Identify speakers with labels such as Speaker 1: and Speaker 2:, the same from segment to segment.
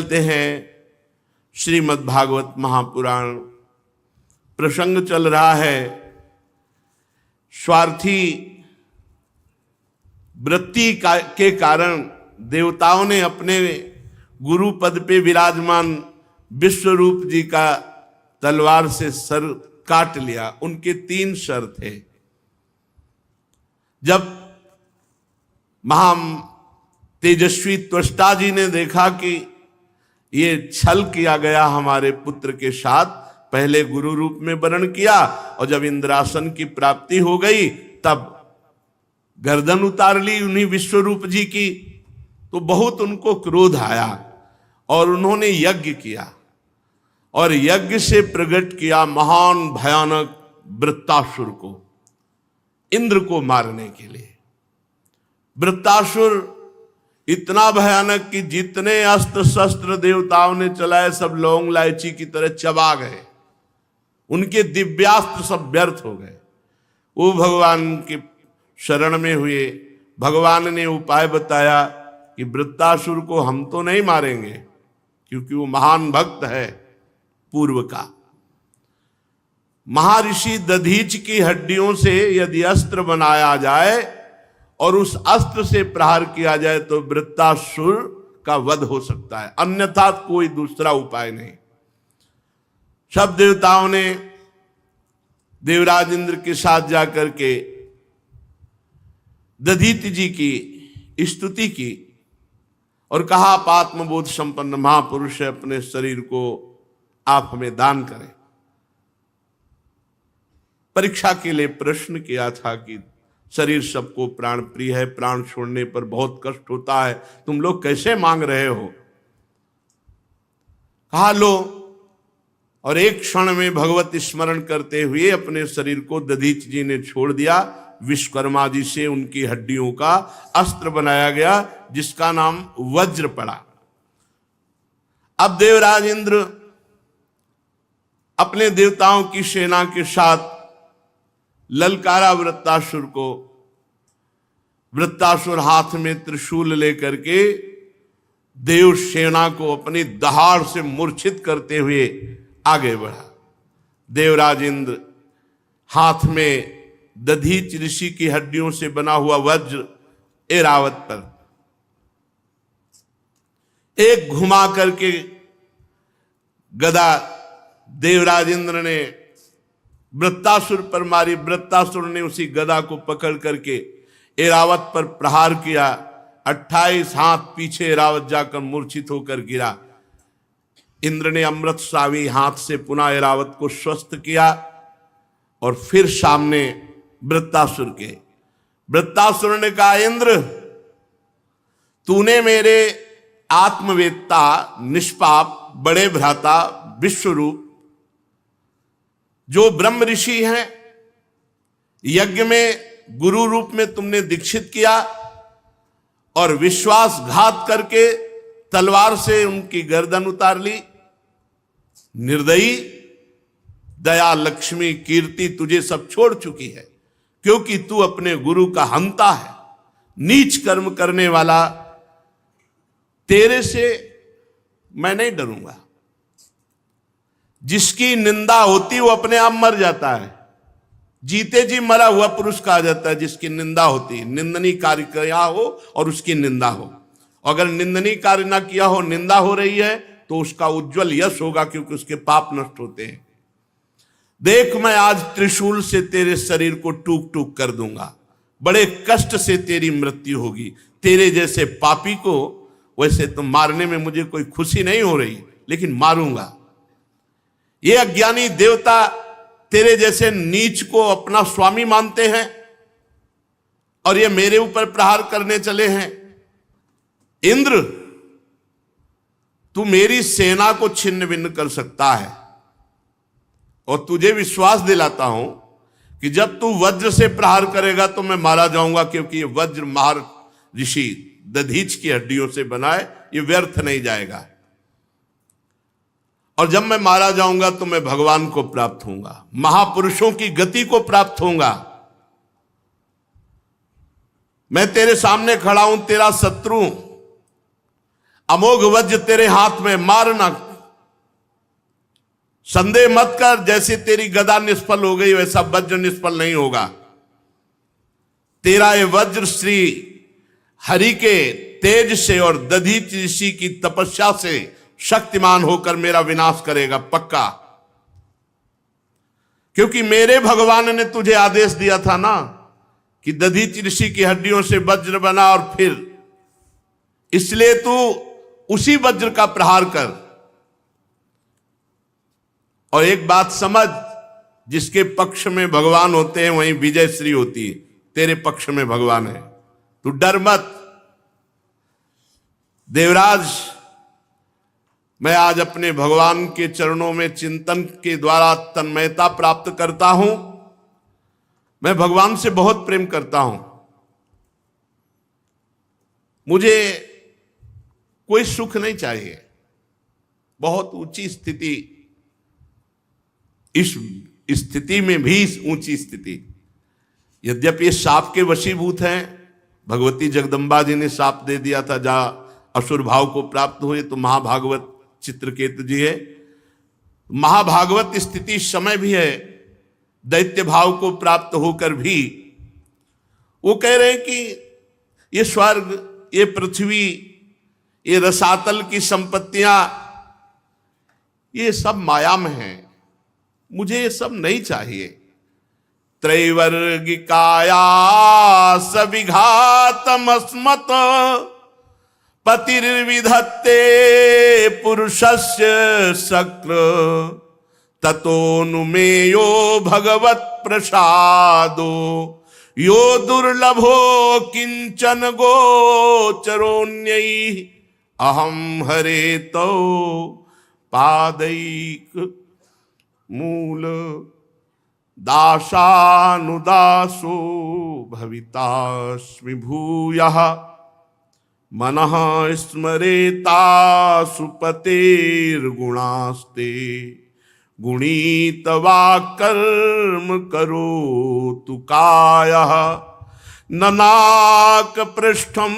Speaker 1: चलते हैं श्रीमद् भागवत महापुराण। प्रसंग चल रहा है स्वार्थी वृत्ति के कारण देवताओं ने अपने गुरु पद पे विराजमान विश्वरूप जी का तलवार से सर काट लिया। उनके 3 सर थे। जब महा तेजस्वी त्वष्टा जी ने देखा कि ये छल किया गया हमारे पुत्र के साथ, पहले गुरु रूप में वर्ण किया और जब इंद्रासन की प्राप्ति हो गई तब गर्दन उतार ली उन्हीं विश्वरूप जी की, तो बहुत उनको क्रोध आया और उन्होंने यज्ञ किया और यज्ञ से प्रकट किया महान भयानक वृत्तासुर को, इंद्र को मारने के लिए। वृत्तासुर इतना भयानक कि जितने अस्त्र शस्त्र देवताओं ने चलाए सब लौंग लाइची की तरह चबा गए। उनके दिव्यास्त्र सब व्यर्थ हो गए। वो भगवान के शरण में हुए। भगवान ने उपाय बताया कि वृत्तासुर को हम तो नहीं मारेंगे क्योंकि वो महान भक्त है पूर्व का। महर्षि दधीच की हड्डियों से यदि अस्त्र बनाया जाए और उस अस्त्र से प्रहार किया जाए तो वृत्तासुर का वध हो सकता है, अन्यथा कोई दूसरा उपाय नहीं। सब देवताओं ने देवराज इंद्र के साथ जाकर के दधीच जी की स्तुति की और कहा आप आत्मबोध संपन्न महापुरुष है, अपने शरीर को आप हमें दान करें। परीक्षा के लिए प्रश्न किया था कि शरीर सबको प्राण प्रिय है, प्राण छोड़ने पर बहुत कष्ट होता है, तुम लोग कैसे मांग रहे हो। कहा लो, और एक क्षण में भगवत स्मरण करते हुए अपने शरीर को दधीच जी ने छोड़ दिया। विश्वकर्मा जी से उनकी हड्डियों का अस्त्र बनाया गया जिसका नाम वज्र पड़ा। अब देवराज इंद्र अपने देवताओं की सेना के साथ ललकारा वृत्तासुर को। वृत्तासुर हाथ में त्रिशूल लेकर के देव सेना को अपनी दहाड़ से मूर्छित करते हुए आगे बढ़ा। देवराज इंद्र हाथ में दधीच ऋषि की हड्डियों से बना हुआ वज्र ऐरावत पर एक घुमा करके गदा देवराज इंद्र ने वृत्तासुर पर मारी। वृत्तासुर ने उसी गदा को पकड़ करके ऐरावत पर प्रहार किया। 28 हाथ पीछे ऐरावत जाकर मूर्छित होकर गिरा। इंद्र ने अमृत सावी हाथ से पुनः ऐरावत को स्वस्थ किया और फिर सामने वृत्तासुर के। वृत्तासुर ने कहा, इंद्र तूने मेरे आत्मवेत्ता निष्पाप बड़े भ्राता विश्वरूप जो ब्रह्म ऋषि हैं, यज्ञ में गुरु रूप में तुमने दीक्षित किया और विश्वासघात करके तलवार से उनकी गर्दन उतार ली। निर्दयी, दया, लक्ष्मी, कीर्ति तुझे सब छोड़ चुकी है क्योंकि तू अपने गुरु का हंता है, नीच कर्म करने वाला। तेरे से मैं नहीं डरूंगा। जिसकी निंदा होती वो अपने आप मर जाता है। जीते जी मरा हुआ पुरुष कहा जाता है जिसकी निंदा होती है। निंदनीय कार्य किया हो और उसकी निंदा हो, अगर निंदनीय कार्य ना किया हो, निंदा हो रही है तो उसका उज्जवल यश होगा क्योंकि उसके पाप नष्ट होते हैं। देख, मैं आज त्रिशूल से तेरे शरीर को टूक टूक कर दूंगा, बड़े कष्ट से तेरी मृत्यु होगी। तेरे जैसे पापी को वैसे तो मारने में मुझे कोई खुशी नहीं हो रही, लेकिन मारूंगा। ये अज्ञानी देवता तेरे जैसे नीच को अपना स्वामी मानते हैं और ये मेरे ऊपर प्रहार करने चले हैं। इंद्र, तू मेरी सेना को छिन्न भिन्न कर सकता है और तुझे विश्वास दिलाता हूं कि जब तू वज्र से प्रहार करेगा तो मैं मारा जाऊंगा, क्योंकि ये वज्र महर्षि दधीच की हड्डियों से बना है, ये व्यर्थ नहीं जाएगा। और जब मैं मारा जाऊंगा तो मैं भगवान को प्राप्त होऊंगा, महापुरुषों की गति को प्राप्त होऊंगा। मैं तेरे सामने खड़ा हूं, तेरा शत्रु। अमोघ वज्र तेरे हाथ में, मारना। संदेह मत कर, जैसे तेरी गदा निष्फल हो गई वैसा वज्र निष्फल नहीं होगा। तेरा ये वज्र श्री हरि के तेज से और दधीच ऋषि की तपस्या से शक्तिमान होकर मेरा विनाश करेगा, पक्का। क्योंकि मेरे भगवान ने तुझे आदेश दिया था ना कि दधीच ऋषि की हड्डियों से वज्र बना, और फिर इसलिए तू उसी वज्र का प्रहार कर। और एक बात समझ, जिसके पक्ष में भगवान होते हैं वहीं विजय श्री होती है। तेरे पक्ष में भगवान है, तू डर मत। देवराज, मैं आज अपने भगवान के चरणों में चिंतन के द्वारा तन्मयता प्राप्त करता हूं। मैं भगवान से बहुत प्रेम करता हूं। मुझे कोई सुख नहीं चाहिए, बहुत ऊंची स्थिति, इस स्थिति में भी ऊंची स्थिति। यद्यपि ये साप के वशीभूत हैं, भगवती जगदम्बा जी ने साप दे दिया था, जहां असुर भाव को प्राप्त हुए, तो महाभागवत चित्रकेतु जी है। महाभागवत स्थिति समय भी है, दैत्य भाव को प्राप्त होकर भी वो कह रहे हैं कि ये स्वर्ग, ये पृथ्वी, ये रसातल की संपत्तियां, ये सब माया में हैं, मुझे ये सब नहीं चाहिए। त्रैवर्गिकाया सविघातमस्मत पतिर्विधत्ते पुरुषस्य शक्र ततोनुमेयो भगवत प्रसादो यो दुर्लभो किंचन गोचरोन्यै अहम हरे तो पादैक मूल दासानुदासो भवितास्मि भूयः मनः स्मरेतासु पतेर्गुणास्ते गुणीतवा कर्म करोतु कायः न नाकपृष्ठं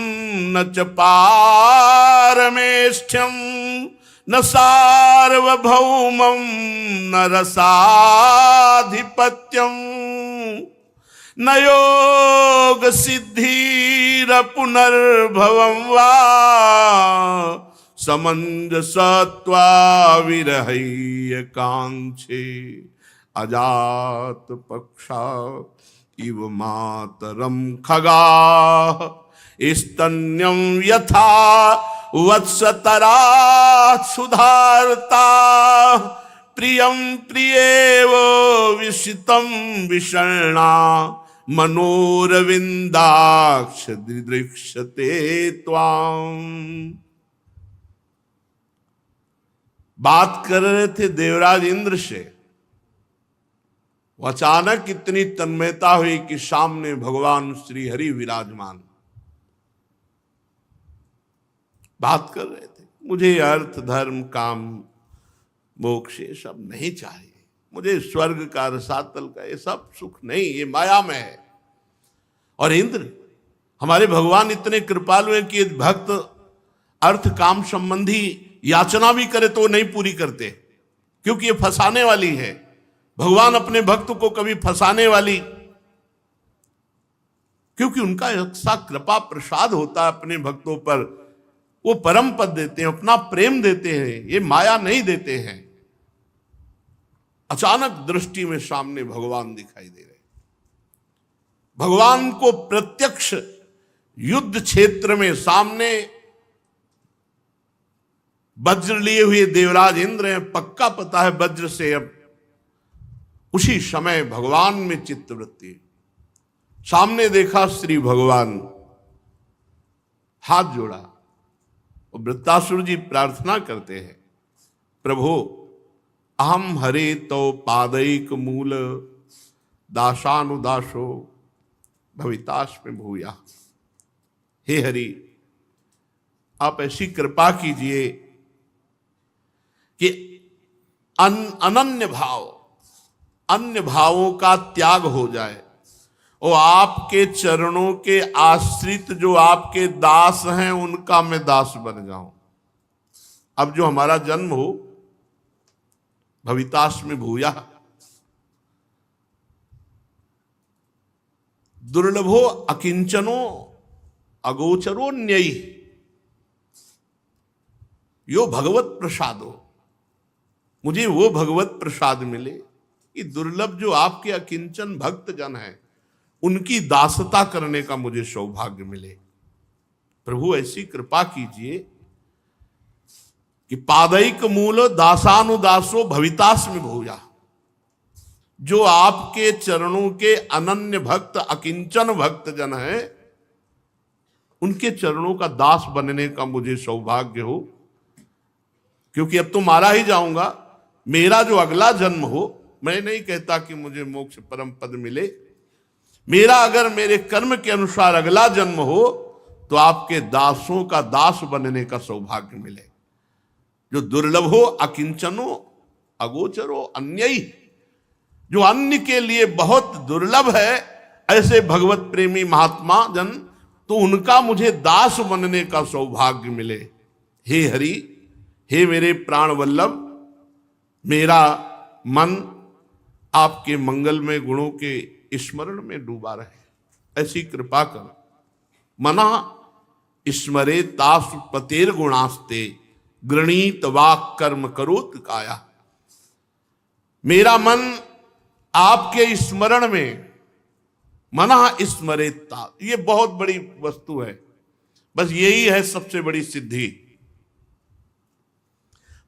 Speaker 1: न च पारमेष्ठ्यं न सार्वभौमं न रसाधिपत्यं न योग सिद्धिर पुनर्भवं वा समंजसत्वा विरहय कांक्षे अजात पक्षा इव मातरम खगा स्तन्यं यथा वत्सतरा सुधारता प्रियं प्रियेव विशितं विषण्णा मनोरविंदाक्ष दृदृक्षते त्वां। बात कर रहे थे देवराज इंद्र से, अचानक इतनी तन्मयता हुई कि सामने भगवान श्री हरि विराजमान। बात कर रहे थे, मुझे अर्थ धर्म काम मोक्ष ये सब नहीं चाहिए, मुझे स्वर्ग का रसातल का ये सब सुख नहीं, ये माया में है। और इंद्र, हमारे भगवान इतने कृपालु हैं कि भक्त अर्थ काम संबंधी याचना भी करे तो वो नहीं पूरी करते, क्योंकि ये फंसाने वाली है। भगवान अपने भक्त को कभी फंसाने वाली, क्योंकि उनका ऐसा कृपा प्रसाद होता है अपने भक्तों पर, वो परम पद देते हैं, अपना प्रेम देते हैं, ये माया नहीं देते हैं। अचानक दृष्टि में सामने भगवान दिखाई दे रहे। भगवान को प्रत्यक्ष युद्ध क्षेत्र में सामने वज्र लिए हुए देवराज इंद्र हैं, पक्का पता है वज्र से अब उसी समय भगवान में चित्तवृत्ति। सामने देखा श्री भगवान, हाथ जोड़ा और वृत्तासुर जी प्रार्थना करते हैं, प्रभु अहम हरे तो पादैक मूल दासानुदासो भवितास्मि भूया। हे हरि, आप ऐसी कृपा कीजिए कि अनन्य भाव, अन्य भावों का त्याग हो जाए और आपके चरणों के आश्रित जो आपके दास हैं उनका मैं दास बन जाऊं। अब जो हमारा जन्म हो, भवितास्मि भूयः, दुर्लभो अकिंचनो अगोचरो न्ययी यो भगवत प्रसादो, मुझे वो भगवत प्रसाद मिले कि दुर्लभ जो आपके अकिंचन भक्त जन हैं उनकी दासता करने का मुझे सौभाग्य मिले। प्रभु ऐसी कृपा कीजिए कि पादैक मूल दासानुदासो भवितास्मि भूया, जो आपके चरणों के अनन्य भक्त अकिंचन भक्त जन हैं उनके चरणों का दास बनने का मुझे सौभाग्य हो, क्योंकि अब तो मारा ही जाऊंगा। मेरा जो अगला जन्म हो, मैं नहीं कहता कि मुझे मोक्ष परम पद मिले, मेरा अगर मेरे कर्म के अनुसार अगला जन्म हो तो आपके दासों का दास बनने का सौभाग्य मिले। जो दुर्लभ हो अकिंचनो अगोचरो अन्यई, जो अन्य के लिए बहुत दुर्लभ है ऐसे भगवत प्रेमी महात्मा जन, तो उनका मुझे दास बनने का सौभाग्य मिले। हे हरि, हे मेरे प्राण वल्लभ, मेरा मन आपके मंगलमय गुणों के स्मरण में डूबा रहे, ऐसी कृपा कर। मना स्मरे तासु पतेर गुणास्ते गृणीत वाक कर्म करोत काया, मेरा मन आपके स्मरण में, मना स्मरेता, ये बहुत बड़ी वस्तु है, बस यही है सबसे बड़ी सिद्धि।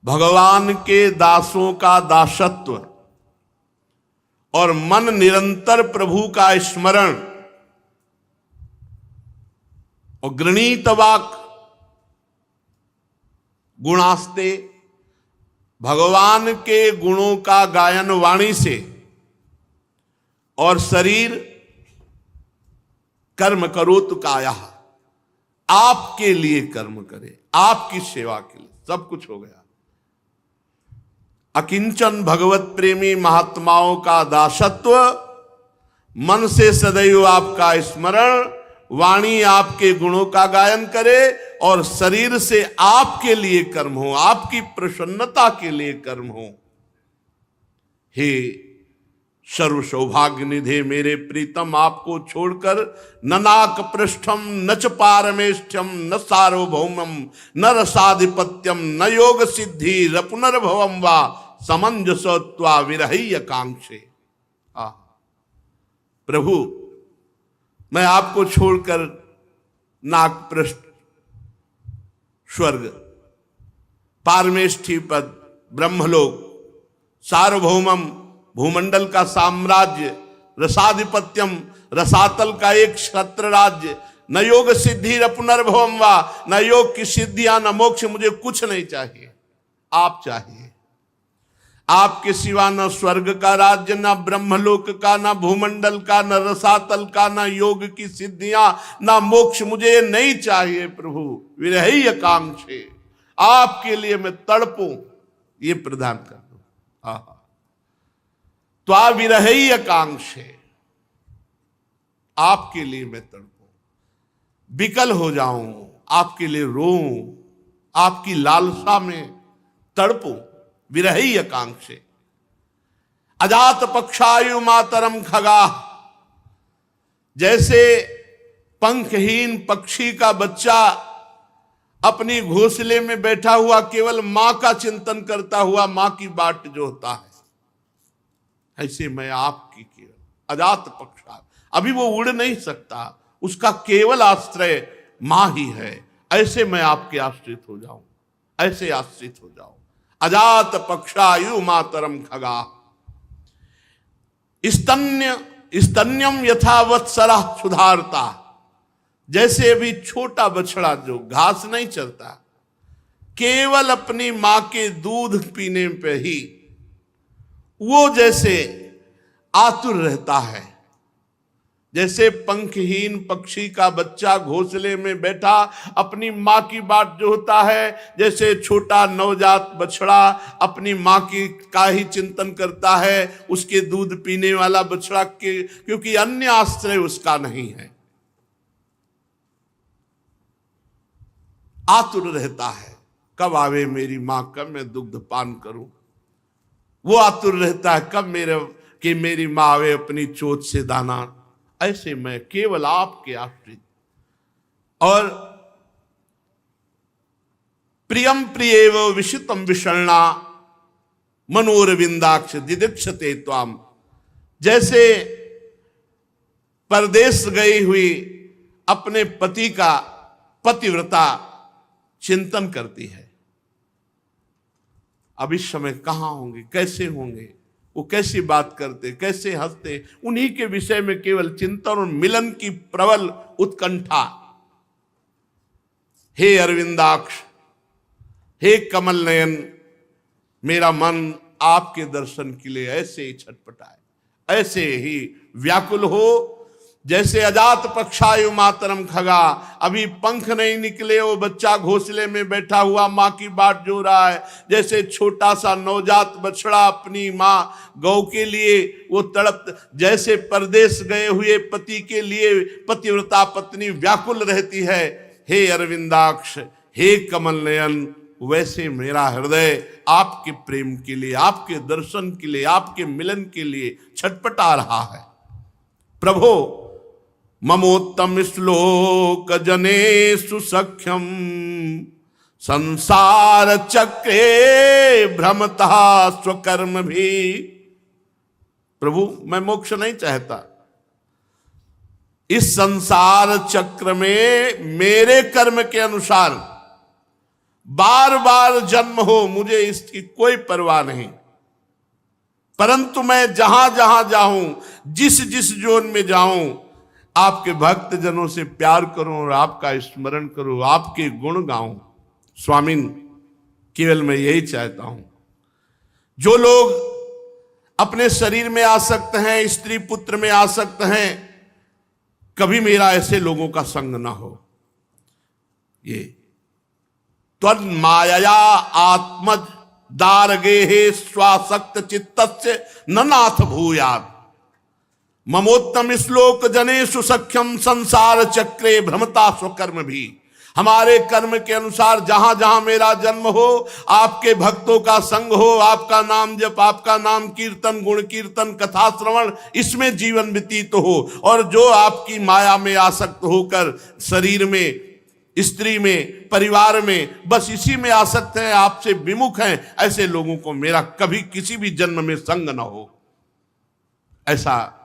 Speaker 1: भगवान के दासों का दासत्व और मन निरंतर प्रभु का स्मरण और गृणीत वाक गुणास्ते, भगवान के गुणों का गायन वाणी से, और शरीर कर्म करोत काया, आपके लिए कर्म करे, आपकी सेवा के लिए, सब कुछ हो गया। अकिंचन भगवत प्रेमी महात्माओं का दासत्व, मन से सदैव आपका स्मरण, वाणी आपके गुणों का गायन करे, और शरीर से आपके लिए कर्म हो, आपकी प्रसन्नता के लिए कर्म हो। हे सर्व सौभाग्य निधे मेरे प्रीतम, आपको छोड़कर न नाक पृष्ठम न च पारमेष्ठ्यम न सार्वभौमम न रसाधिपत्यम न योग सिद्धि र पुनर्भवम वा समंजसत्वा विरहय कांक्षे। प्रभु, मैं आपको छोड़कर नाक पृष्ठ, स्वर्ग, पारमेष्ठी पद, ब्रह्मलोक, सार्वभौमम भूमंडल का साम्राज्य, रसाधिपत्यम रसातल का एक क्षत्र राज्य, न योग सिद्धि र पुनर्भवम वा, न योग की सिद्धियां न मोक्ष, मुझे कुछ नहीं चाहिए, आप चाहिए। आपके सिवा न स्वर्ग का राज्य, न ब्रह्मलोक का, न भूमंडल का, न रसातल का, न योग की सिद्धियां, न मोक्ष, मुझे नहीं चाहिए प्रभु। विरहय कांक्षे, आपके लिए मैं तड़पूं, ये प्रदान कर दो। त्वा विरहय कांक्षे, आपके लिए मैं तड़पूं, विकल हो जाऊं, आपके लिए रोऊं, आपकी लालसा में तड़पूं। विरहय कांक्षे, अजात पक्षायु मातरम खगा, जैसे पंखहीन पक्षी का बच्चा अपनी घोंसले में बैठा हुआ केवल मां का चिंतन करता हुआ मां की बाट जोहता है, ऐसे मैं आपकी केवल अजात पक्षा, अभी वो उड़ नहीं सकता, उसका केवल आश्रय मां ही है, ऐसे मैं आपके आश्रित हो जाऊं, ऐसे आश्रित हो जाऊं। अजात पक्षायु मातरम खगा, स्तन्यम यथा वत्सला सुधारता, जैसे अभी छोटा बछड़ा जो घास नहीं चरता, केवल अपनी मां के दूध पीने पे ही वो जैसे आतुर रहता है, जैसे पंखहीन पक्षी का बच्चा घोंसले में बैठा अपनी मां की बाट जोहता है, जैसे छोटा नवजात बछड़ा अपनी मां की का ही चिंतन करता है, उसके दूध पीने वाला बछड़ा के, क्योंकि अन्य आश्रय उसका नहीं है, आतुर रहता है। कब आवे मेरी मां, कब मैं दुग्ध पान करूं। वो आतुर रहता है कब मेरी मां आवे अपनी चोट से दाना। ऐसे मैं केवल आपके आश्रित। और प्रियम प्रियेव विशितम विषण्णा मनोरविंदाक्ष दिदीक्षते त्वाम। जैसे परदेश गई हुई अपने पति का पतिव्रता चिंतन करती है, अब इस समय कहां होंगे, कैसे होंगे, वो कैसी बात करते, कैसे हंसते, उन्हीं के विषय में केवल चिंतन और मिलन की प्रबल उत्कंठा। हे अरविंदाक्ष, हे कमल नयन, मेरा मन आपके दर्शन के लिए ऐसे ही छटपटाए, ऐसे ही व्याकुल हो जैसे अजात पक्षायु मातरम खगा। अभी पंख नहीं निकले, वो बच्चा घोंसले में बैठा हुआ माँ की बाट जो रहा है। जैसे छोटा सा नवजात बछड़ा अपनी माँ गौ के लिए वो तड़प, जैसे परदेश गए हुए पति के लिए पतिव्रता पत्नी व्याकुल रहती है, हे अरविंदाक्ष, हे कमल नयन, वैसे मेरा हृदय आपके प्रेम के लिए, आपके दर्शन के लिए, आपके मिलन के लिए छटपटा रहा है। प्रभो ममोत्तम श्लोक जनेषु सख्यम संसार चक्रे भ्रमता स्वकर्म भी। प्रभु मैं मोक्ष नहीं चाहता, इस संसार चक्र में मेरे कर्म के अनुसार बार बार जन्म हो, मुझे इसकी कोई परवाह नहीं। परंतु मैं जहां जहां जाऊं, जिस जिस जोन में जाऊं, आपके भक्त जनों से प्यार करूं और आपका स्मरण करूं, आपके गुण गाऊं। स्वामिन, केवल मैं यही चाहता हूं। जो लोग अपने शरीर में आसक्त हैं, स्त्री पुत्र में आसक्त हैं, कभी मेरा ऐसे लोगों का संग ना हो। ये त्वन्मायया आत्मज दारगेहे स्वासक्त चित्तस्य न नाथ भूयात्। ममोत्तम श्लोक जनेषु सख्यम संसार चक्रे भ्रमता स्वकर्म भी। हमारे कर्म के अनुसार जहां जहां मेरा जन्म हो, आपके भक्तों का संग हो, आपका नाम जप, आपका नाम कीर्तन, गुण कीर्तन, कथा श्रवण, इसमें जीवन व्यतीत हो। और जो आपकी माया में आसक्त होकर शरीर में, स्त्री में, परिवार में, बस इसी में आसक्त हैं, आपसे विमुख हैं, ऐसे लोगों को मेरा कभी किसी भी जन्म में संग न हो। ऐसा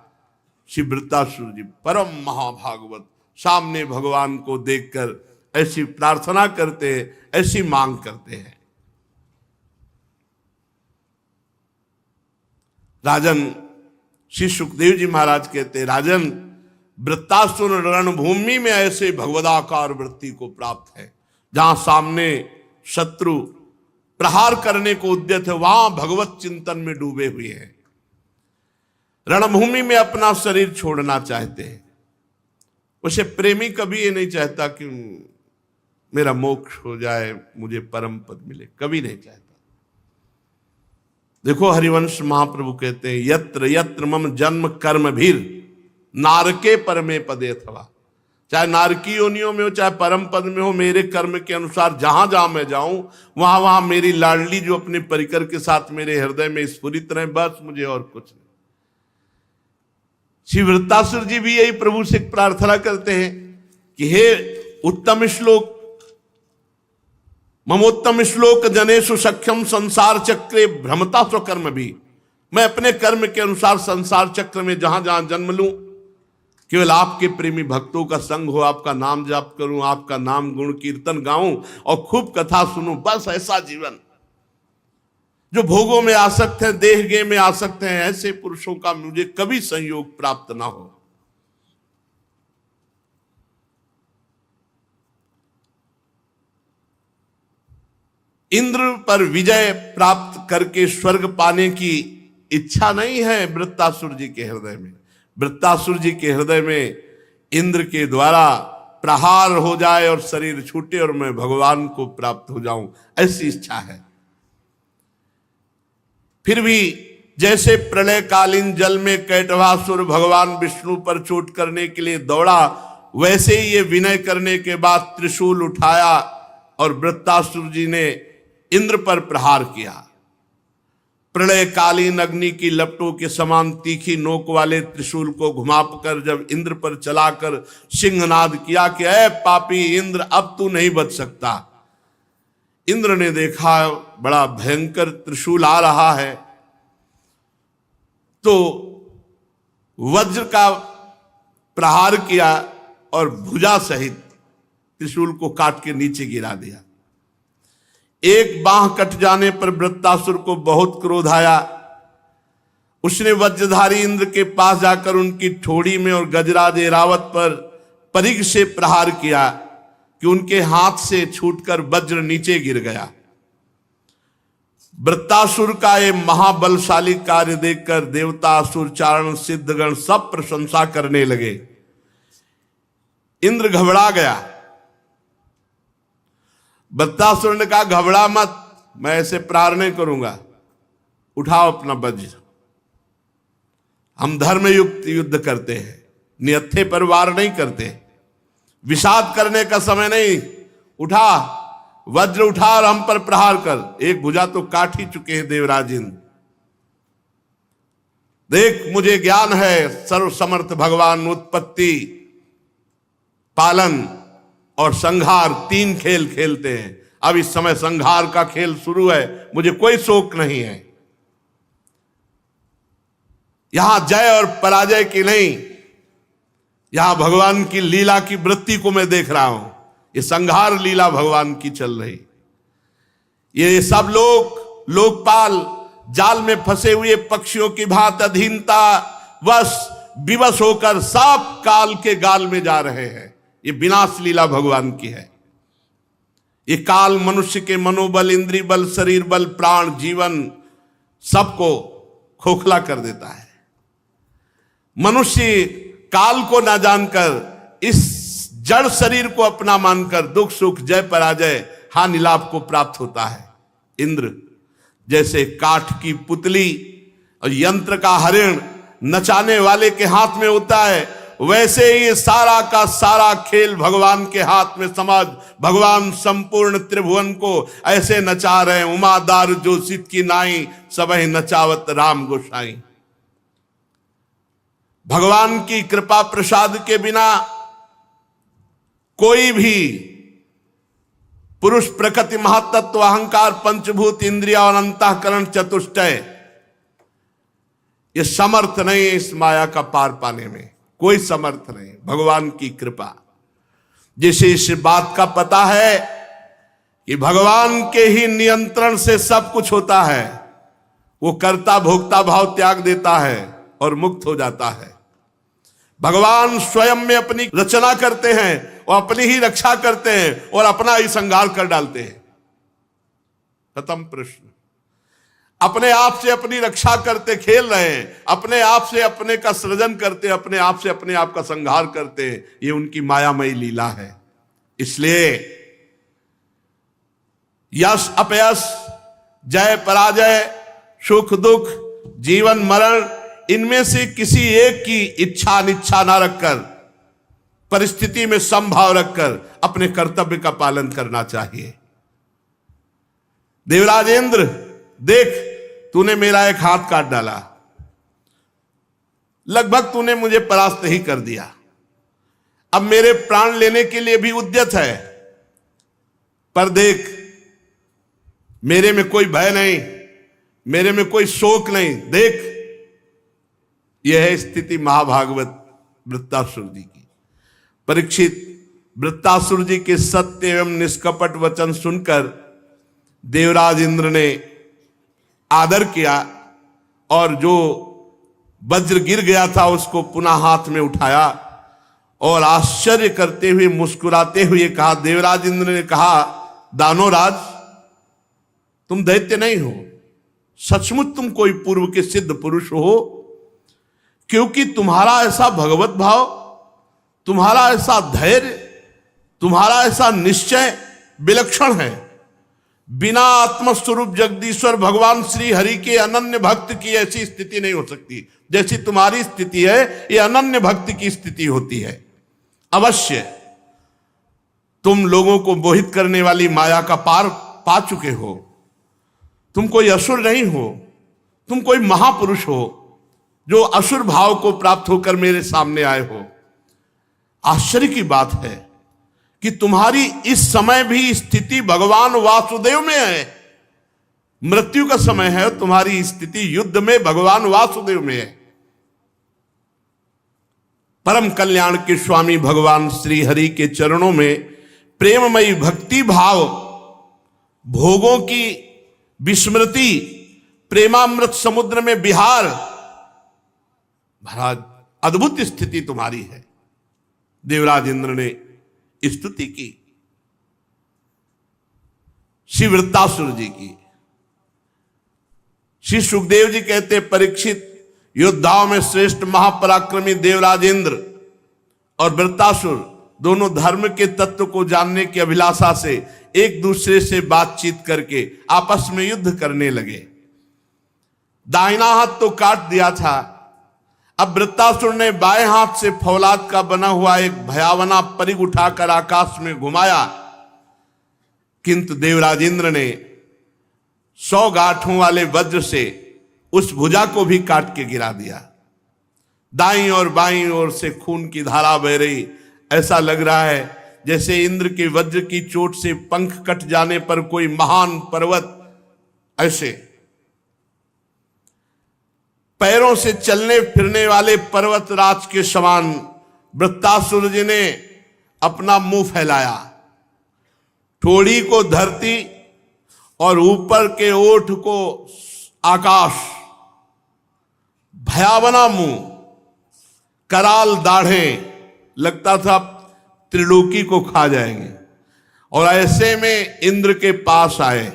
Speaker 1: श्री वृत्तासुर जी परम महाभागवत सामने भगवान को देखकर ऐसी प्रार्थना करते हैं, ऐसी मांग करते हैं। राजन श्री सुखदेव जी महाराज कहते हैं, राजन वृत्तासुर रणभूमि में ऐसे भगवदाकार वृत्ति को प्राप्त है, जहां सामने शत्रु प्रहार करने को उद्यत है, वहां भगवत चिंतन में डूबे हुए हैं। रणभूमि में अपना शरीर छोड़ना चाहते हैं। उसे प्रेमी कभी ये नहीं चाहता कि मेरा मोक्ष हो जाए, मुझे परम पद मिले, कभी नहीं चाहता। देखो हरिवंश महाप्रभु कहते हैं, यत्र यत्र मम जन्म कर्म भीर नारके परमे पदे अथवा। चाहे नारकी योनियों में हो, चाहे परम पद में हो, मेरे कर्म के अनुसार जहां जहां मैं जाऊं, वहां वहां मेरी लाडली जो अपने परिकर के साथ मेरे हृदय में स्फुरित रहे, बस मुझे और कुछ नहीं। श्री वृत्तासुर जी भी यही प्रभु से प्रार्थना करते हैं कि हे उत्तम श्लोक, ममोत्तम श्लोक जनेषु सख्यम संसार चक्रे भ्रमता स्वकर्म भी। मैं अपने कर्म के अनुसार संसार चक्र में जहां जहां जन्म लूं, केवल आपके प्रेमी भक्तों का संग हो, आपका नाम जाप करूं, आपका नाम गुण कीर्तन गाऊं और खूब कथा सुनूं, बस ऐसा जीवन। जो भोगों में आसक्त हैं, देह गे में आसक्त हैं, ऐसे पुरुषों का मुझे कभी संयोग प्राप्त ना हो। इंद्र पर विजय प्राप्त करके स्वर्ग पाने की इच्छा नहीं है वृत्तासुर जी के हृदय में। वृत्तासुर जी के हृदय में इंद्र के द्वारा प्रहार हो जाए और शरीर छूटे और मैं भगवान को प्राप्त हो जाऊं, ऐसी इच्छा है। फिर भी जैसे प्रलयकालीन जल में कैटभासुर भगवान विष्णु पर चोट करने के लिए दौड़ा, वैसे ही ये विनय करने के बाद त्रिशूल उठाया और वृत्तासुर जी ने इंद्र पर प्रहार किया। प्रलयकालीन अग्नि की लपटों के समान तीखी नोक वाले त्रिशूल को घुमाकर जब इंद्र पर चलाकर सिंहनाद किया कि ऐ पापी इंद्र, अब तू नहीं बच सकता। इंद्र ने देखा बड़ा भयंकर त्रिशूल आ रहा है, तो वज्र का प्रहार किया और भुजा सहित त्रिशूल को काट के नीचे गिरा दिया। एक बांह कट जाने पर वृत्तासुर को बहुत क्रोध आया। उसने वज्रधारी इंद्र के पास जाकर उनकी ठोड़ी में और गजराज ऐरावत पर परिघ से प्रहार किया कि उनके हाथ से छूटकर वज्र नीचे गिर गया। वृत्तासुर का ये महाबलशाली कार्य देखकर देवता, असुर, चारण, सिद्धगण सब प्रशंसा करने लगे। इंद्र घबरा गया। वृत्तासुर ने कहा, घबरा मत, मैं ऐसे प्रहार नहीं करूंगा, उठाओ अपना वज्र। हम धर्मयुक्त युद्ध करते हैं, निहत्थे पर वार नहीं करते, विषाद करने का समय नहीं। उठा वज्र, उठा और हम पर प्रहार कर। एक भुजा तो काट ही चुके हैं देवराज इंद्र। देख, मुझे ज्ञान है, सर्वसमर्थ भगवान उत्पत्ति, पालन और संहार तीन खेल खेलते हैं। अब इस समय संहार का खेल शुरू है, मुझे कोई शोक नहीं है। यहां जय और पराजय की नहीं, यहां भगवान की लीला की वृत्ति को मैं देख रहा हूं। ये संहार लीला भगवान की चल रही। ये सब लोग लोकपाल जाल में फंसे हुए पक्षियों की भांति अधीनता वश विवश होकर सब काल के गाल में जा रहे हैं। ये विनाश लीला भगवान की है। ये काल मनुष्य के मनोबल, इंद्रिय बल, शरीर बल, प्राण, जीवन सबको खोखला कर देता है। मनुष्य काल को ना जानकर इस जड़ शरीर को अपना मानकर दुख सुख, जय पराजय, हानि लाभ को प्राप्त होता है। इंद्र जैसे काठ की पुतली और यंत्र का हरिण नचाने वाले के हाथ में होता है, वैसे ही सारा का सारा खेल भगवान के हाथ में। समझ, भगवान संपूर्ण त्रिभुवन को ऐसे नचा रहे हैं। उमादार जो सित की नाई, सबहि नचावत राम गोसाई। भगवान की कृपा प्रसाद के बिना कोई भी पुरुष, प्रकृति, महातत्व, अहंकार, पंचभूत, इंद्रिया और अंतःकरण चतुष्टय, ये समर्थ नहीं है इस माया का पार पाने में। कोई समर्थ नहीं, भगवान की कृपा। जिसे इस बात का पता है कि भगवान के ही नियंत्रण से सब कुछ होता है, वो कर्ता भोक्ता भाव त्याग देता है और मुक्त हो जाता है। भगवान स्वयं में अपनी रचना करते हैं और अपनी ही रक्षा करते हैं और अपना ही संहार कर डालते हैं। खत्म प्रश्न। अपने आप से अपनी रक्षा करते खेल रहे हैं, अपने आप से अपने का सृजन करते, अपने आप से अपने आप का संहार करते हैं। ये उनकी मायामयी लीला है। इसलिए यश अपयश, जय पराजय, सुख दुख, जीवन मरण, इनमें से किसी एक की इच्छा अनिच्छा ना रखकर, परिस्थिति में समभाव रखकर अपने कर्तव्य का पालन करना चाहिए। देवराज इंद्र, देख, तूने मेरा एक हाथ काट डाला, लगभग तूने मुझे परास्त ही कर दिया। अब मेरे प्राण लेने के लिए भी उद्यत है, पर देख, मेरे में कोई भय नहीं, मेरे में कोई शोक नहीं। देख, यह है स्थिति महाभागवत वृत्तासुर जी की। परीक्षित वृत्तासुर जी के सत्य एवं निष्कपट वचन सुनकर देवराज इंद्र ने आदर किया और जो वज्र गिर गया था उसको पुनः हाथ में उठाया और आश्चर्य करते हुए, मुस्कुराते हुए कहा, देवराज इंद्र ने कहा, दानवराज, तुम दैत्य नहीं हो, सचमुच तुम कोई पूर्व के सिद्ध पुरुष हो, क्योंकि तुम्हारा ऐसा भगवत भाव, तुम्हारा ऐसा धैर्य, तुम्हारा ऐसा निश्चय विलक्षण है। बिना आत्मस्वरूप जगदीश्वर भगवान श्री हरि के अनन्य भक्त की ऐसी स्थिति नहीं हो सकती। जैसी तुम्हारी स्थिति है, ये अनन्य भक्त की स्थिति होती है। अवश्य तुम लोगों को मोहित करने वाली माया का पार पा चुके हो। तुम कोई असुर नहीं हो, तुम कोई महापुरुष हो जो असुर भाव को प्राप्त होकर मेरे सामने आए हो। आश्चर्य की बात है कि तुम्हारी इस समय भी स्थिति भगवान वासुदेव में है। मृत्यु का समय है, तुम्हारी स्थिति युद्ध में भगवान वासुदेव में है। परम कल्याण के स्वामी भगवान श्री हरि के चरणों में प्रेममयी भक्ति भाव, भोगों की विस्मृति, प्रेमामृत समुद्र में विहार, महाराज अद्भुत स्थिति तुम्हारी है। देवराज इंद्र ने स्तुति की श्री वृत्तासुर जी की। श्री सुखदेव जी कहते, परीक्षित, योद्धाओं में श्रेष्ठ महापराक्रमी देवराज इंद्र और वृत्तासुर दोनों धर्म के तत्व को जानने की अभिलाषा से एक दूसरे से बातचीत करके आपस में युद्ध करने लगे। दाहिना हाथ तो काट दिया था, अब वृत्तासुर ने बाएं हाथ से फौलाद का बना हुआ एक भयावना परिघ उठाकर आकाश में घुमाया, किंतु देवराज इंद्र ने 100 गांठों वाले वज्र से उस भुजा को भी काट के गिरा दिया। दाईं और बाईं ओर से खून की धारा बह रही। ऐसा लग रहा है जैसे इंद्र के वज्र की चोट से पंख कट जाने पर कोई महान पर्वत ऐसे पैरों से चलने फिरने वाले पर्वतराज के समान वृत्तासुर जी ने अपना मुंह फैलाया, ठोड़ी को धरती और ऊपर के ओठ को आकाश, भयावना मुंह, कराल दाढ़े, लगता था त्रिलोकी को खा जाएंगे। और ऐसे में इंद्र के पास आए।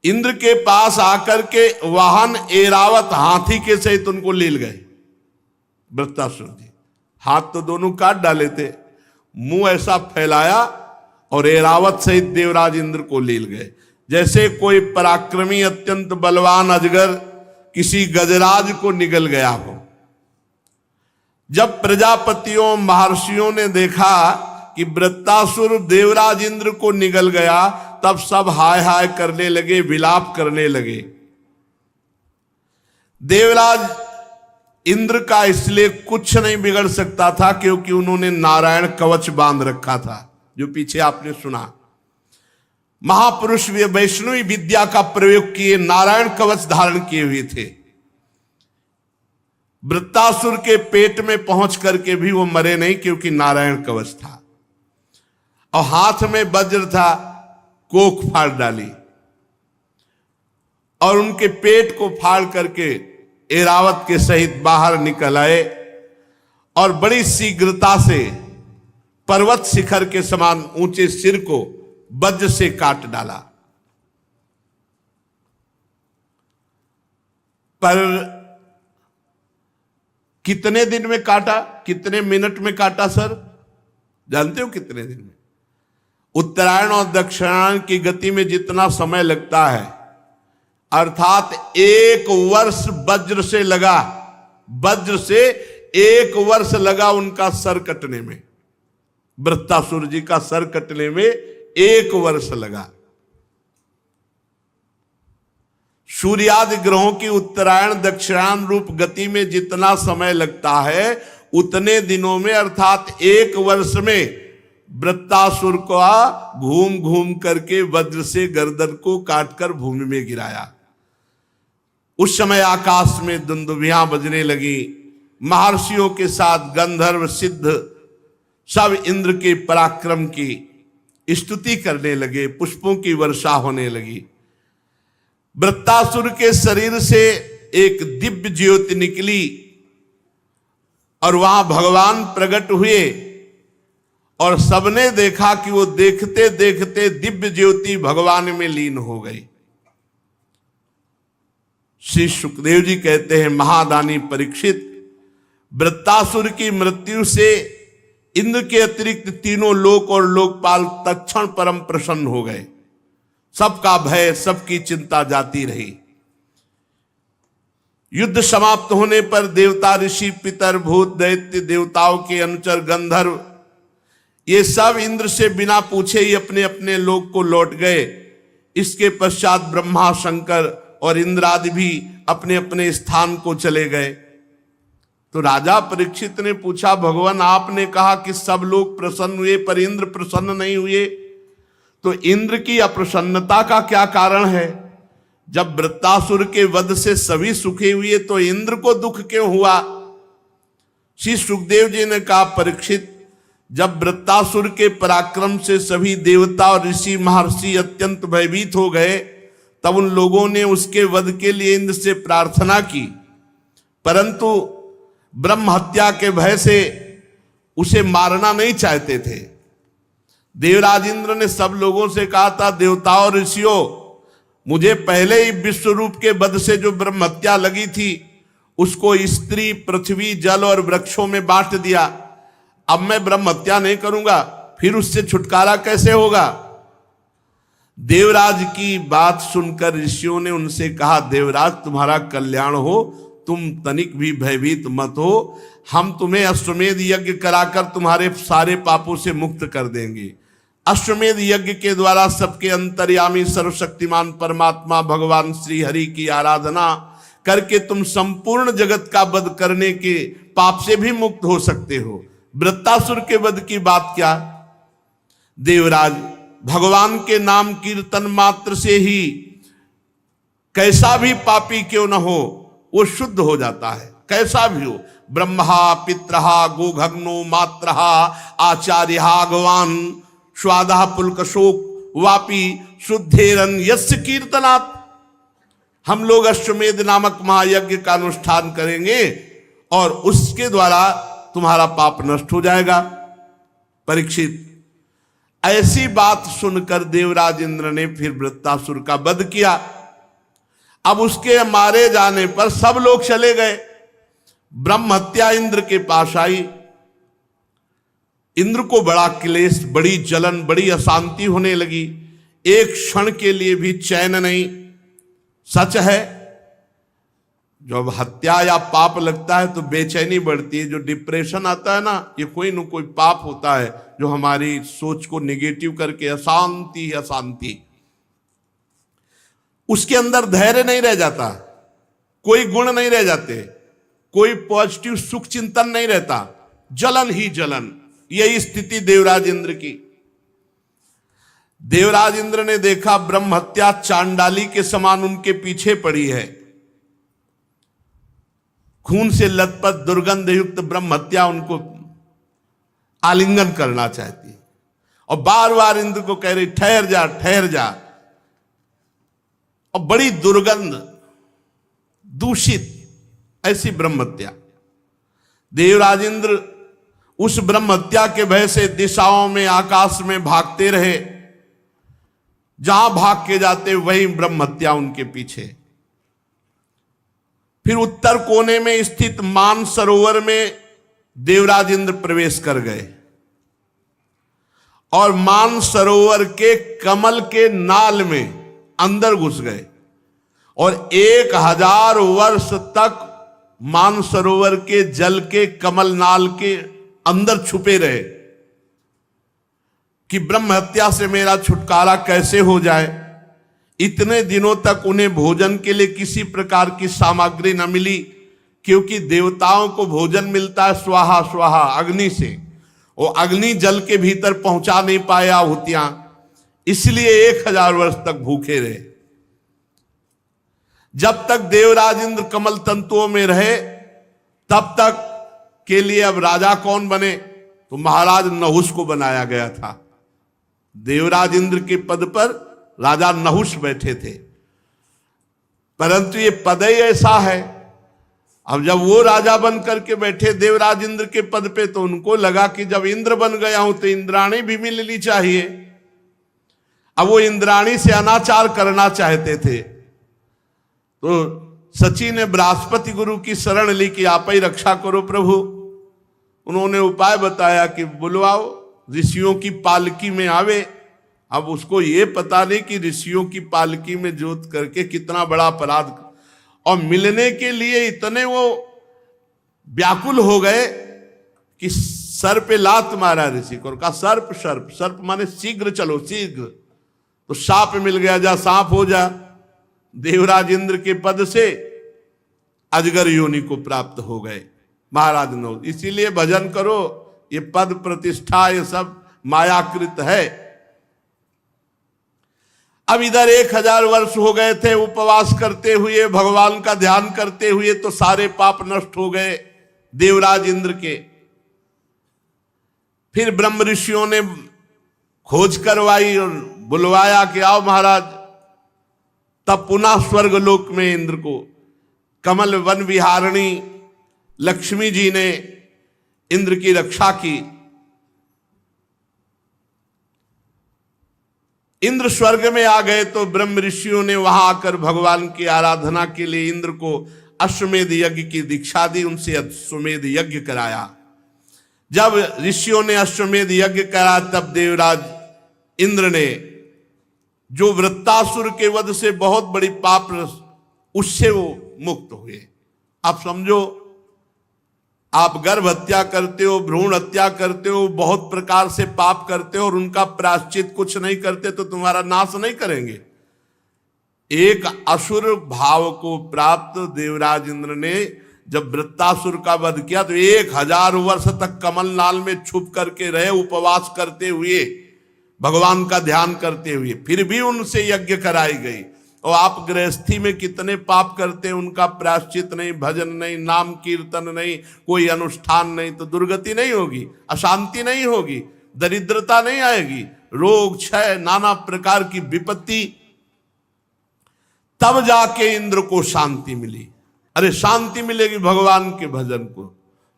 Speaker 1: इंद्र के पास आकर के वाहन एरावत हाथी के सहित उनको ले गए। वृत्तासुर जी हाथ तो दोनों काट डाले थे, मुंह ऐसा फैलाया और एरावत सहित देवराज इंद्र को ले गए, जैसे कोई पराक्रमी अत्यंत बलवान अजगर किसी गजराज को निगल गया हो। जब प्रजापतियों महर्षियों ने देखा कि वृत्तासुर देवराज इंद्र को निगल गया, तब सब हाय हाय करने लगे, विलाप करने लगे। देवराज इंद्र का इसलिए कुछ नहीं बिगड़ सकता था क्योंकि उन्होंने नारायण कवच बांध रखा था, जो पीछे आपने सुना। महापुरुष वैष्णवी विद्या का प्रयोग किए नारायण कवच धारण किए हुए थे। वृत्तासुर के पेट में पहुंच करके भी वो मरे नहीं क्योंकि नारायण कवच था, और हाथ में वज्र था, कोख फाड़ डाली और उनके पेट को फाड़ करके एरावत के सहित बाहर निकल आए और बड़ी शीघ्रता से पर्वत शिखर के समान ऊंचे सिर को वज्र से काट डाला। पर कितने दिन में काटा, कितने मिनट में काटा सर? जानते हो कितने दिन में? उत्तरायण और दक्षिणायन की गति में जितना समय लगता है, अर्थात 1 वर्ष वज्र से लगा, वज्र से 1 वर्ष लगा उनका सर कटने में। वृत्तासुर जी का सर कटने में 1 वर्ष लगा। सूर्यादि ग्रहों की उत्तरायण दक्षिणायन रूप गति में जितना समय लगता है, उतने दिनों में अर्थात 1 वर्ष में वृत्तासुर का घूम घूम करके वज्र से गर्दन को काटकर भूमि में गिराया। उस समय आकाश में दुंदुभियां बजने लगी। महर्षियों के साथ गंधर्व सिद्ध सब इंद्र के पराक्रम की स्तुति करने लगे, पुष्पों की वर्षा होने लगी। वृत्तासुर के शरीर से एक दिव्य ज्योति निकली और वहां भगवान प्रकट हुए और सबने देखा कि वो देखते देखते दिव्य ज्योति भगवान में लीन हो गई। श्री सुखदेव जी कहते हैं, महादानी परीक्षित, वृत्तासुर की मृत्यु से इंद्र के अतिरिक्त तीनों लोक और लोकपाल तत्क्षण परम प्रसन्न हो गए। सबका भय, सबकी चिंता जाती रही। युद्ध समाप्त होने पर देवता, ऋषि, पितर, भूत, दैत्य, देवताओं के अनुचर, गंधर्व ये सब इंद्र से बिना पूछे ही अपने अपने लोक को लौट गए। इसके पश्चात ब्रह्मा, शंकर और इंद्र आदि भी अपने अपने स्थान को चले गए। तो राजा परीक्षित ने पूछा, भगवान आपने कहा कि सब लोग प्रसन्न हुए पर इंद्र प्रसन्न नहीं हुए, तो इंद्र की अप्रसन्नता का क्या कारण है? जब वृत्तासुर के वध से सभी सुखी हुए तो इंद्र को दुख क्यों हुआ? श्री सुखदेव जी ने कहा, परीक्षित, जब वृत्तासुर के पराक्रम से सभी देवता और ऋषि महर्षि अत्यंत भयभीत हो गए, तब उन लोगों ने उसके वध के लिए इंद्र से प्रार्थना की, परंतु ब्रह्म हत्या के भय से उसे मारना नहीं चाहते थे। देवराज इंद्र ने सब लोगों से कहा था, देवताओं और ऋषियों, मुझे पहले ही विश्व रूप के वध से जो ब्रह्म हत्या लगी थी उसको स्त्री, पृथ्वी, जल और वृक्षों में बांट दिया। अब मैं ब्रह्म हत्या नहीं करूंगा, फिर उससे छुटकारा कैसे होगा? देवराज की बात सुनकर ऋषियों ने उनसे कहा, देवराज तुम्हारा कल्याण हो, तुम तनिक भी भयभीत मत हो, हम तुम्हें अश्वमेध यज्ञ कराकर तुम्हारे सारे पापों से मुक्त कर देंगे। अश्वमेध यज्ञ के द्वारा सबके अंतर्यामी सर्वशक्तिमान परमात्मा भगवान श्री हरि की आराधना करके तुम संपूर्ण जगत का वध करने के पाप से भी मुक्त हो सकते हो। वृत्तासुर के वध की बात क्या? देवराज, भगवान के नाम कीर्तन मात्र से ही कैसा भी पापी क्यों न हो वो शुद्ध हो जाता है, कैसा भी हो। ब्रह्मा, पितरहा, गोघग्नो, मात्रहा, आचार्यहा, भगवान स्वादा पुलकशोक वापी शुद्धेरन यस्य कीर्तनात्। हम लोग अश्वमेध नामक महायज्ञ का अनुष्ठान करेंगे और उसके द्वारा तुम्हारा पाप नष्ट हो जाएगा। परीक्षित, ऐसी बात सुनकर देवराज इंद्र ने फिर वृत्तासुर का वध किया। अब उसके मारे जाने पर सब लोग चले गए। ब्रह्म हत्या इंद्र के पास आई। इंद्र को बड़ा क्लेश, बड़ी जलन, बड़ी अशांति होने लगी। एक क्षण के लिए भी चैन नहीं। सच है, जब हत्या या पाप लगता है तो बेचैनी बढ़ती है। जो डिप्रेशन आता है ना, ये कोई न कोई पाप होता है जो हमारी सोच को नेगेटिव करके अशांति अशांति, उसके अंदर धैर्य नहीं रह जाता, कोई गुण नहीं रह जाते, कोई पॉजिटिव सुख चिंतन नहीं रहता, जलन ही जलन। यही स्थिति देवराज इंद्र की। देवराज इंद्र ने देखा ब्रह्म हत्या चांडाली के समान उनके पीछे पड़ी है। खून से लथपथ दुर्गंध युक्त ब्रह्म हत्या उनको आलिंगन करना चाहती और बार बार इंद्र को कह रही, ठहर जा ठहर जा। और बड़ी दुर्गंध, दूषित ऐसी ब्रह्म हत्या। देवराज इंद्र उस ब्रह्म हत्या के भय से दिशाओं में, आकाश में भागते रहे। जहां भाग के जाते वहीं ब्रह्म हत्या उनके पीछे। फिर उत्तर कोने में स्थित मान सरोवर में देवराज इंद्र प्रवेश कर गए और मान सरोवर के कमल के नाल में अंदर घुस गए और 1000 वर्ष तक मान सरोवर के जल के कमल नाल के अंदर छुपे रहे कि ब्रह्म हत्या से मेरा छुटकारा कैसे हो जाए। इतने दिनों तक उन्हें भोजन के लिए किसी प्रकार की सामग्री न मिली, क्योंकि देवताओं को भोजन मिलता है स्वाहा स्वाहा, अग्नि से। वो अग्नि जल के भीतर पहुंचा नहीं पाया आहुतियां, इसलिए 1000 वर्ष तक भूखे रहे। जब तक देवराज इंद्र कमल तंतुओं में रहे तब तक के लिए अब राजा कौन बने? तो महाराज नहुष को बनाया गया था। देवराज इंद्र के पद पर राजा नहुष बैठे थे, परंतु ये पद ही ऐसा है। अब जब वो राजा बन करके बैठे देवराज इंद्र के पद पे, तो उनको लगा कि जब इंद्र बन गया हूं तो इंद्राणी भी मिलनी चाहिए। अब वो इंद्राणी से अनाचार करना चाहते थे, तो सची ने बृहस्पति गुरु की शरण ली कि आप ही रक्षा करो प्रभु। उन्होंने उपाय बताया कि बुलवाओ, ऋषियों की पालकी में आवे। अब उसको ये पता नहीं कि ऋषियों की पालकी में जोत करके कितना बड़ा अपराध, और मिलने के लिए इतने वो व्याकुल हो गए कि सर पे लात मारा ऋषि को, कहा सर्प सर्प, सर्प माने शीघ्र चलो शीघ्र, तो साप मिल गया, जा सांप हो जा। देवराज इंद्र के पद से अजगर योनि को प्राप्त हो गए महाराज नो। इसीलिए भजन करो, ये पद प्रतिष्ठा ये सब मायाकृत है। अब इधर 1000 वर्ष हो गए थे उपवास करते हुए, भगवान का ध्यान करते हुए, तो सारे पाप नष्ट हो गए देवराज इंद्र के। फिर ब्रह्म ऋषियों ने खोज करवाई और बुलवाया कि आओ महाराज। तब पुनः स्वर्ग लोक में इंद्र को कमल वन विहारिणी लक्ष्मी जी ने इंद्र की रक्षा की। इंद्र स्वर्ग में आ गए तो ब्रह्म ऋषियों ने वहां आकर भगवान की आराधना के लिए इंद्र को अश्वमेध यज्ञ की दीक्षा दी, उनसे अश्वमेध यज्ञ कराया। जब ऋषियों ने अश्वमेध यज्ञ करा तब देवराज इंद्र ने जो वृत्तासुर के वध से बहुत बड़ी पाप, उससे वो मुक्त हुए। आप समझो, आप गर्भ हत्या करते हो, भ्रूण हत्या करते हो, बहुत प्रकार से पाप करते हो और उनका प्रायश्चित कुछ नहीं करते तो तुम्हारा नाश नहीं करेंगे। एक असुर भाव को प्राप्त देवराज इंद्र ने जब वृत्तासुर का वध किया तो 1000 वर्ष तक कमल नाल में छुप करके रहे, उपवास करते हुए, भगवान का ध्यान करते हुए, फिर भी उनसे यज्ञ कराई गई। और आप गृहस्थी में कितने पाप करते हैं, उनका प्रायश्चित नहीं, भजन नहीं, नाम कीर्तन नहीं, कोई अनुष्ठान नहीं, तो दुर्गति नहीं होगी, अशांति नहीं होगी, दरिद्रता नहीं आएगी, रोग क्षय नाना प्रकार की विपत्ति। तब जाके इंद्र को शांति मिली। अरे शांति मिलेगी भगवान के भजन को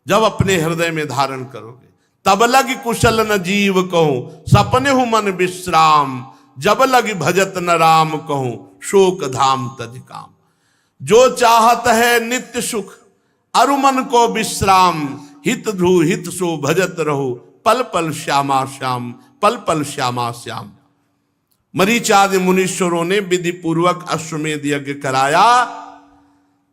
Speaker 1: जब अपने हृदय में धारण करोगे। तब लग कुशल न जीव कहूं, सपने हूं मन विश्राम, जब लग भजत न राम कहूं, शोक धाम तज काम। जो चाहत है नित्य सुख, अरु मन को विश्राम, हित ध्रुव हित सो भजत रहो, पल पल श्यामा श्याम, पल पल श्यामा श्याम। मरीच आदि मुनीश्वरों ने विधि पूर्वक अश्वमेध यज्ञ कराया।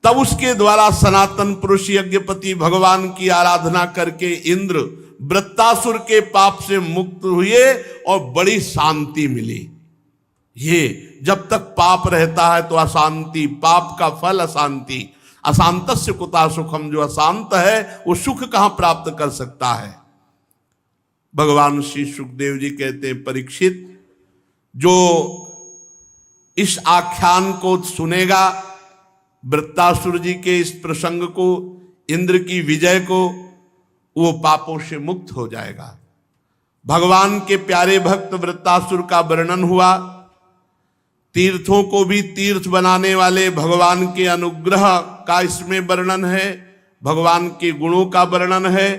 Speaker 1: तब उसके द्वारा सनातन पुरुष यज्ञपति भगवान की आराधना करके इंद्र वृत्तासुर के पाप से मुक्त हुए और बड़ी शांति मिली। ये जब तक पाप रहता है तो अशांति, पाप का फल अशांति। अशांतस्य कुतः सुखम, जो अशांत है वो सुख कहां प्राप्त कर सकता है। भगवान श्री सुखदेव जी कहते हैं, परीक्षित जो इस आख्यान को सुनेगा, वृत्तासुर जी के इस प्रसंग को, इंद्र की विजय को, वो पापों से मुक्त हो जाएगा। भगवान के प्यारे भक्त वृत्तासुर का वर्णन हुआ। तीर्थों को भी तीर्थ बनाने वाले भगवान के अनुग्रह का इसमें वर्णन है, भगवान के गुणों का वर्णन है।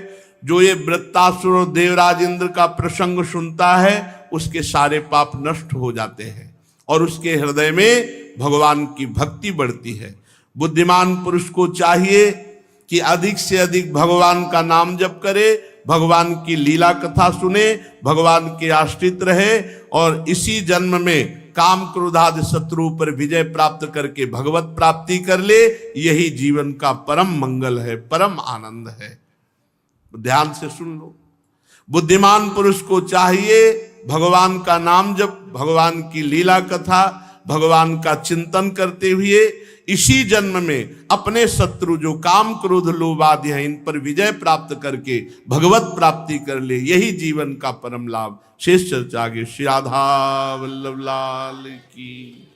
Speaker 1: जो ये वृत्तासुर और देवराज इंद्र का प्रसंग सुनता है उसके सारे पाप नष्ट हो जाते हैं और उसके हृदय में भगवान की भक्ति बढ़ती है। बुद्धिमान पुरुष को चाहिए कि अधिक से अधिक भगवान का नाम जप करे, भगवान की लीला कथा सुने, भगवान के आश्रित रहे और इसी जन्म में काम क्रोध आदि शत्रु पर विजय प्राप्त करके भगवत प्राप्ति कर ले। यही जीवन का परम मंगल है, परम आनंद है। ध्यान से सुन लो। बुद्धिमान पुरुष को चाहिए भगवान का नाम जप, भगवान की लीला कथा, भगवान का चिंतन करते हुए इसी जन्म में अपने शत्रु जो काम क्रोध लोभ आदि हैं इन पर विजय प्राप्त करके भगवत प्राप्ति कर ले। यही जीवन का परम लाभ। शेष चर्चा आगे। श्री राधा वल्लभ लाल की।